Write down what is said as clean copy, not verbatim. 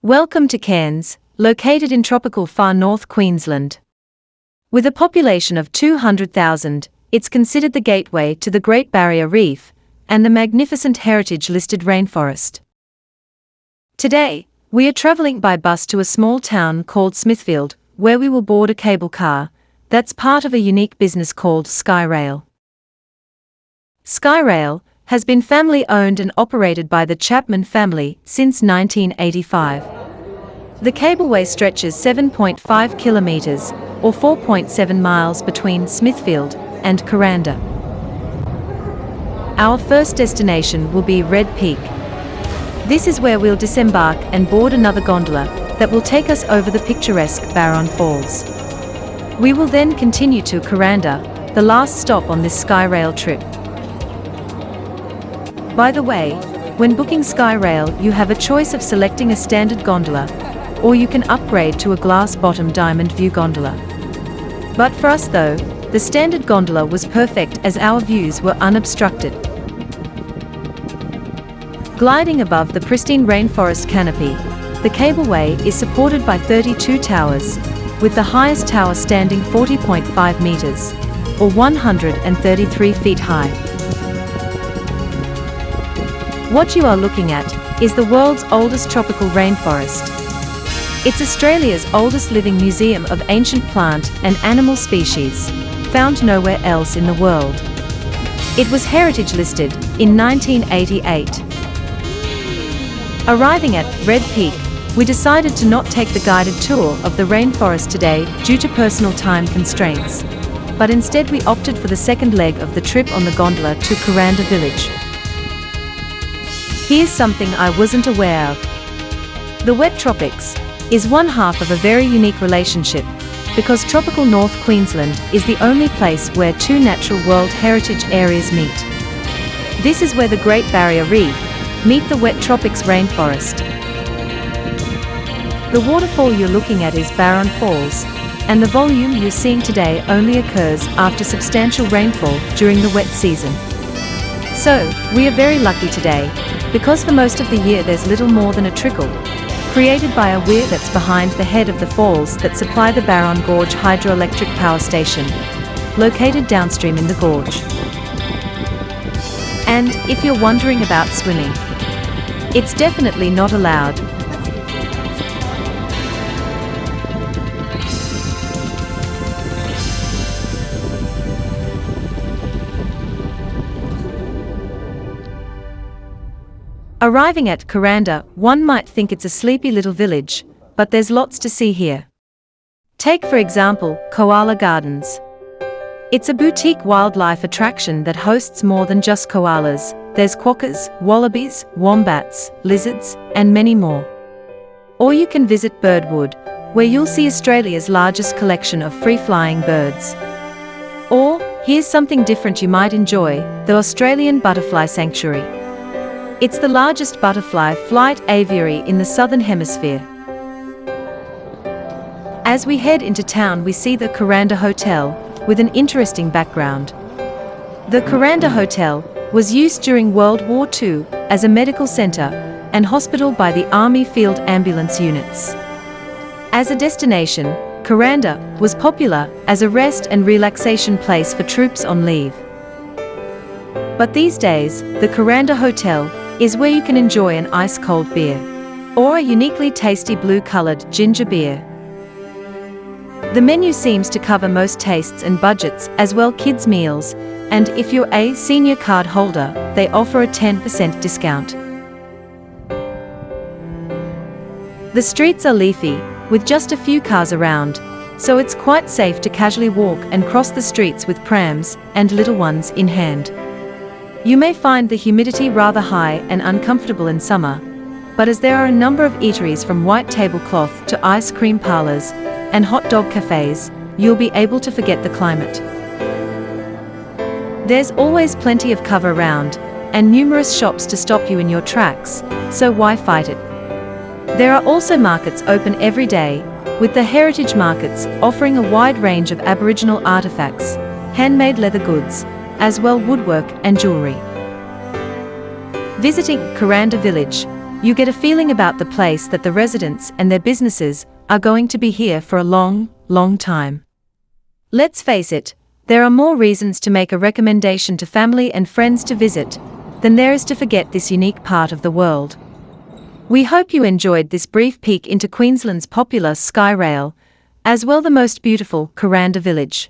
Welcome to Cairns, located in tropical far north Queensland. With a population of 200,000, it's considered the gateway to the Great Barrier Reef and the magnificent heritage-listed rainforest. Today, we are travelling by bus to a small town called Smithfield, where we will board a cable car that's part of a unique business called Skyrail. Skyrail has been family-owned and operated by the Chapman family since 1985. The cableway stretches 7.5 kilometres, or 4.7 miles between Smithfield and Kuranda. Our first destination will be Red Peak. This is where we'll disembark and board another gondola that will take us over the picturesque Barron Falls. We will then continue to Kuranda, the last stop on this Skyrail trip. By the way, when booking Skyrail, you have a choice of selecting a standard gondola, or you can upgrade to a glass-bottom diamond view gondola. But for us though, the standard gondola was perfect as our views were unobstructed. Gliding above the pristine rainforest canopy, the cableway is supported by 32 towers, with the highest tower standing 40.5 meters, or 133 feet high. What you are looking at is the world's oldest tropical rainforest. It's Australia's oldest living museum of ancient plant and animal species, found nowhere else in the world. It was heritage listed in 1988. Arriving at Red Peak, we decided to not take the guided tour of the rainforest today due to personal time constraints, but instead we opted for the second leg of the trip on the gondola to Kuranda village. Here's something I wasn't aware of. The wet tropics is one half of a very unique relationship, because tropical North Queensland is the only place where two natural World Heritage areas meet. This is where the Great Barrier Reef meet the wet tropics rainforest. The waterfall you're looking at is Barron Falls, and the volume you're seeing today only occurs after substantial rainfall during the wet season. So, we are very lucky today, because for most of the year there's little more than a trickle, created by a weir that's behind the head of the falls that supply the Barron Gorge hydroelectric power station, located downstream in the gorge. And if you're wondering about swimming, it's definitely not allowed. Arriving at Kuranda, one might think it's a sleepy little village, but there's lots to see here. Take for example, Koala Gardens. It's a boutique wildlife attraction that hosts more than just koalas. There's quokkas, wallabies, wombats, lizards, and many more. Or you can visit Birdwood, where you'll see Australia's largest collection of free-flying birds. Or, here's something different you might enjoy, the Australian Butterfly Sanctuary. It's the largest butterfly flight aviary in the Southern Hemisphere. As we head into town, we see the Kuranda Hotel, with an interesting background. The Kuranda Hotel was used during World War II as a medical centre and hospital by the Army Field Ambulance units. As a destination, Kuranda was popular as a rest and relaxation place for troops on leave. But these days, the Kuranda Hotel is where you can enjoy an ice-cold beer, or a uniquely tasty blue-coloured ginger beer. The menu seems to cover most tastes and budgets, as well kids' meals, and if you're a senior card holder, they offer a 10% discount. The streets are leafy, with just a few cars around, so it's quite safe to casually walk and cross the streets with prams and little ones in hand. You may find the humidity rather high and uncomfortable in summer, but as there are a number of eateries from white tablecloth to ice cream parlors and hot dog cafes, you'll be able to forget the climate. There's always plenty of cover around, and numerous shops to stop you in your tracks, so why fight it? There are also markets open every day, with the heritage markets offering a wide range of Aboriginal artifacts, handmade leather goods, as well woodwork and jewellery. Visiting Kuranda village You get a feeling about the place that the residents and their businesses are going to be here for a long, long time. Let's face it, there are more reasons to make a recommendation to family and friends to visit than there is to forget this unique part of the world. We hope you enjoyed this brief peek into Queensland's popular Sky Rail, as well the most beautiful Kuranda village.